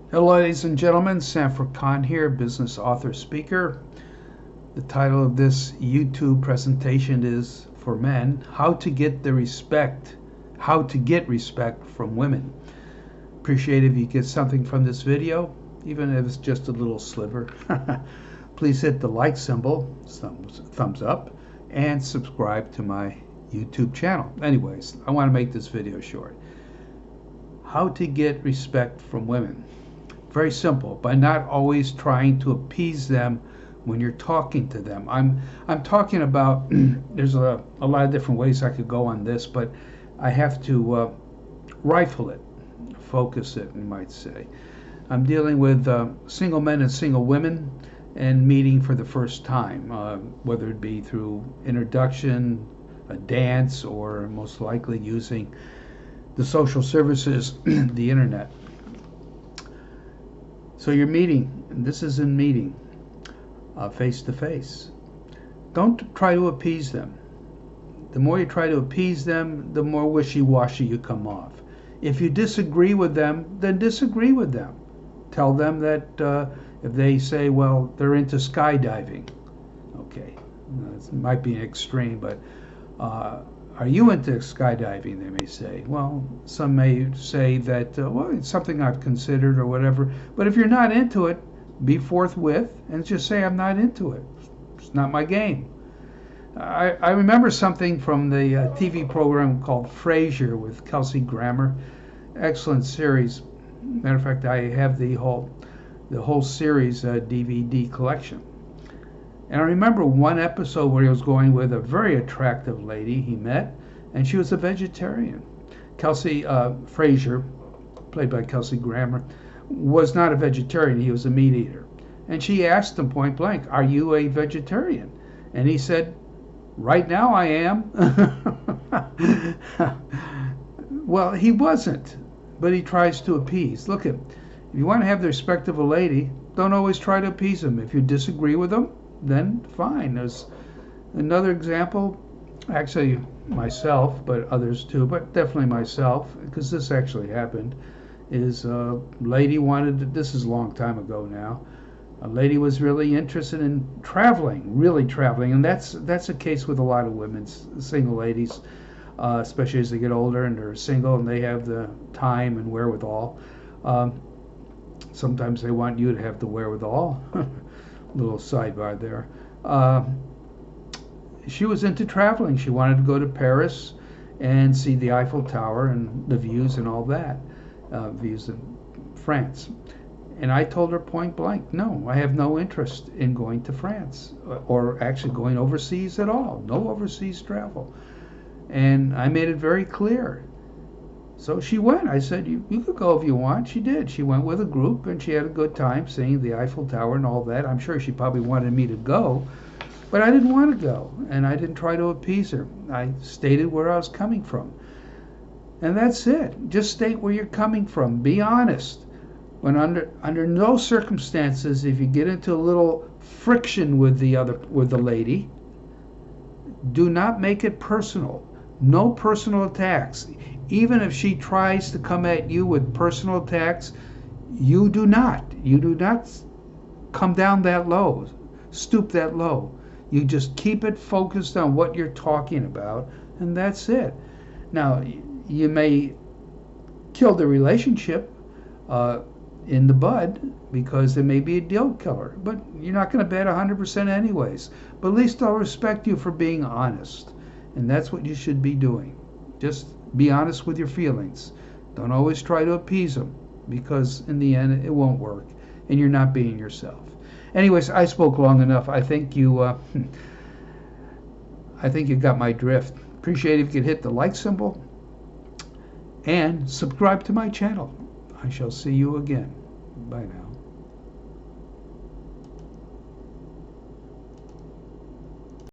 Hello, ladies and gentlemen. Sanford Khan here, business author speaker. The title of this YouTube presentation is for men: How to get respect from women. Appreciate if you get something from this video, even if it's just a little sliver. Please hit the like symbol, thumbs up, and subscribe to my YouTube channel. Anyways, I want to make this video short. How to get respect from women. Very simple, by not always trying to appease them when you're talking to them. I'm talking about there's a lot of different ways I could go on this, but I have to rifle it, focus it, you might say. I'm dealing with single men and single women and meeting for the first time, whether it be through introduction, a dance, or most likely using the social services, the internet. So you're meeting, and this is in meeting, face to face. Don't try to appease them. The more you try to appease them, the more wishy-washy you come off. If you disagree with them, then disagree with them. Tell them that if they say, well, they're into skydiving. Okay, it might be an extreme, but are you into skydiving, they may say. Well, some may say that, well, it's something I've considered or whatever. But if you're not into it, be forthwith and just say, I'm not into it. It's not my game. I remember something from the TV program called Frasier with Kelsey Grammer. Excellent series. Matter of fact, I have the whole series DVD collection. And I remember one episode where he was going with a very attractive lady he met, and she was a vegetarian. Kelsey Frazier, played by Kelsey Grammer, was not a vegetarian. He was a meat eater. And she asked him point blank, are you a vegetarian? And he said, right now I am. Well, he wasn't, but he tries to appease. Look, if you want to have the respect of a lady, don't always try to appease them. If you disagree with them, then fine. There's another example, actually myself, but others too, but definitely myself, because this actually happened, is a lady wanted, this is a long time ago now, a lady was really interested in traveling, really traveling, and that's a case with a lot of women, single ladies, especially as they get older and they're single and they have the time and wherewithal. Sometimes they want you to have the wherewithal. Little sidebar there. She was into traveling. She wanted to go to Paris and see the Eiffel Tower and the views and all that, views of France. And I told her point blank, no, I have no interest in going to France or actually going overseas at all. No overseas travel. And I made it very clear. So she went. I said, you could go if you want. She did. She went with a group, and she had a good time seeing the Eiffel Tower and all that. I'm sure she probably wanted me to go, but I didn't want to go, and I didn't try to appease her. I stated where I was coming from. And that's it. Just state where you're coming from. Be honest. When under no circumstances, if you get into a little friction with the lady, do not make it personal. No personal attacks. Even if she tries to come at you with personal attacks, you do not come down that low, stoop that low. You just keep it focused on what you're talking about, and that's it. Now, you may kill the relationship in the bud, because there may be a deal killer, but you're not going to bet 100% anyways. But at least I'll respect you for being honest, and that's what you should be doing. Just be honest with your feelings. Don't always try to appease them, because in the end it won't work and you're not being yourself. Anyways, I spoke long enough. I think you got my drift. Appreciate it if you could hit the like symbol and subscribe to my channel. I shall see you again. Bye now.